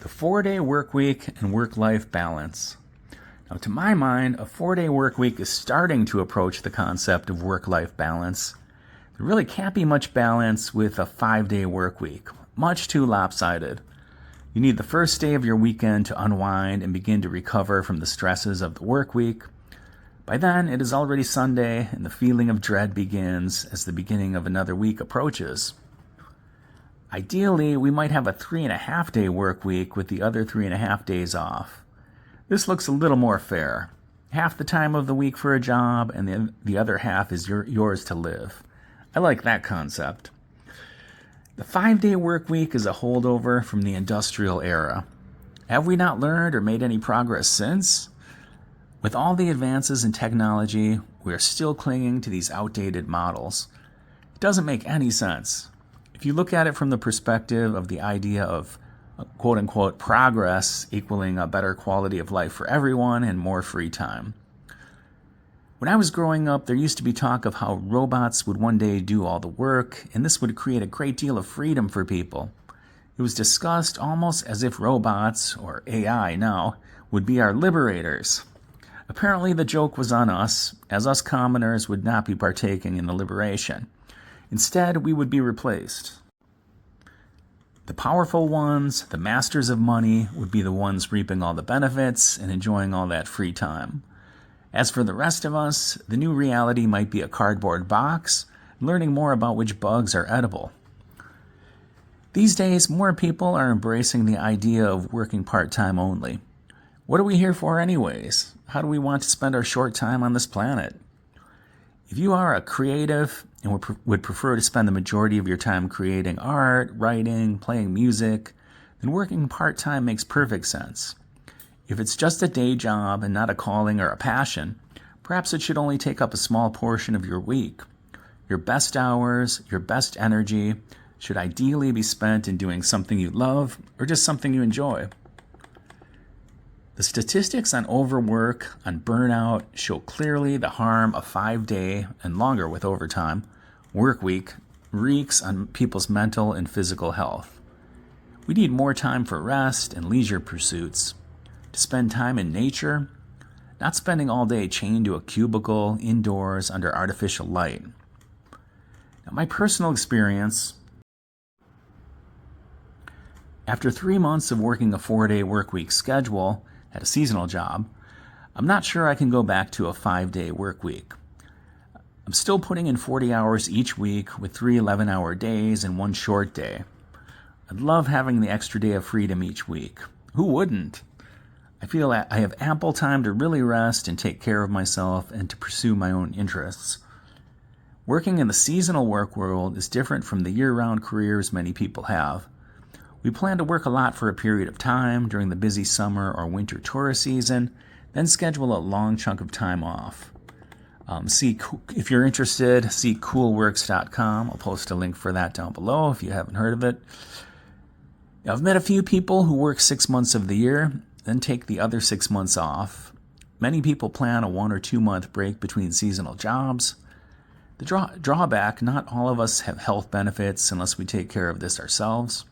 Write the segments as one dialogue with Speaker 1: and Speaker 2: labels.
Speaker 1: The 4-day work week and work-life balance. Now, to my mind, a 4-day work week is starting to approach the concept of work-life balance. There really can't be much balance with a 5-day work week. Much too lopsided. You need the first day of your weekend to unwind and begin to recover from the stresses of the work week. By then, it is already Sunday, and the feeling of dread begins as the beginning of another week approaches. Ideally, we might have a 3.5-day work week with the other 3.5 days off. This looks a little more fair. Half the time of the week for a job, and the other half is yours to live. I like that concept. The 5-day work week is a holdover from the industrial era. Have we not learned or made any progress since? With all the advances in technology, we are still clinging to these outdated models. It doesn't make any sense. If you look at it from the perspective of the idea of quote-unquote progress equaling a better quality of life for everyone and more free time. When I was growing up, there used to be talk of how robots would one day do all the work, and this would create a great deal of freedom for people. It was discussed almost as if robots, or AI now, would be our liberators. Apparently the joke was on us, as us commoners would not be partaking in the liberation. Instead, we would be replaced. The powerful ones, the masters of money, would be the ones reaping all the benefits and enjoying all that free time. As for the rest of us, the new reality might be a cardboard box, learning more about which bugs are edible. These days, more people are embracing the idea of working part-time only. What are we here for anyways? How do we want to spend our short time on this planet? If you are a creative and would prefer to spend the majority of your time creating art, writing, playing music, then working part-time makes perfect sense. If it's just a day job and not a calling or a passion, perhaps it should only take up a small portion of your week. Your best hours, your best energy should ideally be spent in doing something you love or just something you enjoy. The statistics on overwork, on burnout, show clearly the harm a 5-day, and longer with overtime, work week wreaks on people's mental and physical health. We need more time for rest and leisure pursuits, to spend time in nature, not spending all day chained to a cubicle indoors under artificial light. Now, my personal experience, after 3 months of working a 4-day work week schedule at a seasonal job, I'm not sure I can go back to a 5-day work week. I'm still putting in 40 hours each week with 3 11-hour days and 1 short day. I'd love having the extra day of freedom each week. Who wouldn't? I feel that I have ample time to really rest and take care of myself and to pursue my own interests. Working in the seasonal work world is different from the year-round careers many people have. We plan to work a lot for a period of time during the busy summer or winter tourist season, then schedule a long chunk of time off. If you're interested, see coolworks.com. I'll post a link for that down below if you haven't heard of it. I've met a few people who work 6 months of the year, then take the other 6 months off. Many people plan a 1 or 2 month break between seasonal jobs. The drawback, not all of us have health benefits unless we take care of this ourselves.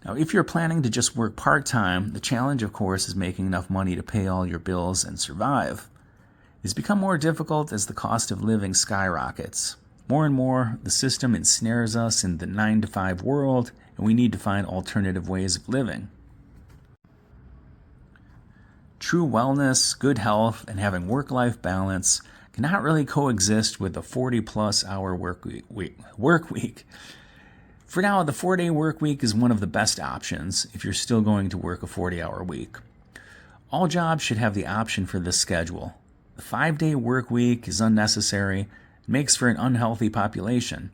Speaker 1: Now, if you're planning to just work part-time, the challenge, of course, is making enough money to pay all your bills and survive. It's become more difficult as the cost of living skyrockets. More and more, the system ensnares us in the 9-to-5 world, and we need to find alternative ways of living. True wellness, good health, and having work-life balance cannot really coexist with a 40-plus hour work week. For now, the 4-day work week is one of the best options if you're still going to work a 40-hour week. All jobs should have the option for this schedule. The 5-day work week is unnecessary and makes for an unhealthy population.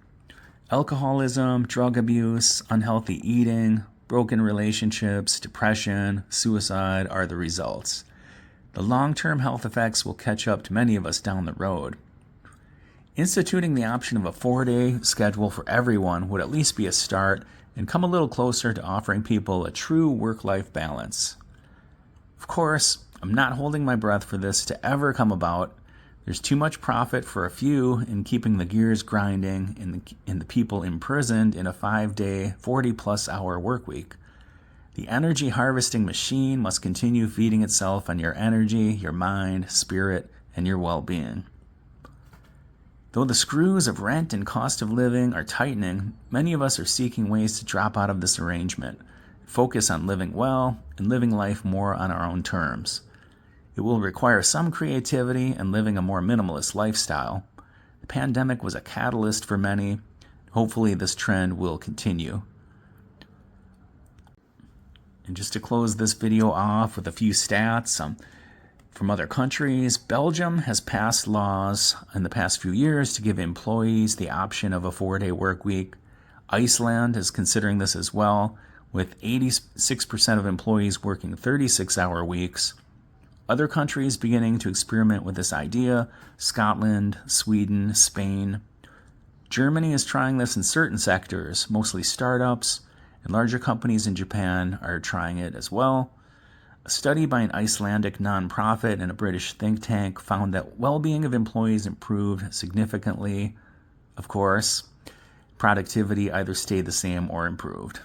Speaker 1: Alcoholism, drug abuse, unhealthy eating, broken relationships, depression, suicide are the results. The long-term health effects will catch up to many of us down the road. Instituting the option of a 4-day schedule for everyone would at least be a start and come a little closer to offering people a true work-life balance. Of course, I'm not holding my breath for this to ever come about. There's too much profit for a few in keeping the gears grinding and the people imprisoned in a 5-day, 40-plus hour work week. The energy harvesting machine must continue feeding itself on your energy, your mind, spirit, and your well-being. Though the screws of rent and cost of living are tightening, many of us are seeking ways to drop out of this arrangement, focus on living well, and living life more on our own terms. It will require some creativity and living a more minimalist lifestyle. The pandemic was a catalyst for many. Hopefully this trend will continue. And just to close this video off with a few stats from other countries, Belgium has passed laws in the past few years to give employees the option of a 4-day work week. Iceland is considering this as well, with 86% of employees working 36-hour weeks. Other countries beginning to experiment with this idea: Scotland, Sweden, Spain. Germany is trying this in certain sectors, mostly startups, and larger companies in Japan are trying it as well. A study by an Icelandic nonprofit and a British think tank found that well-being of employees improved significantly. Of course, productivity either stayed the same or improved.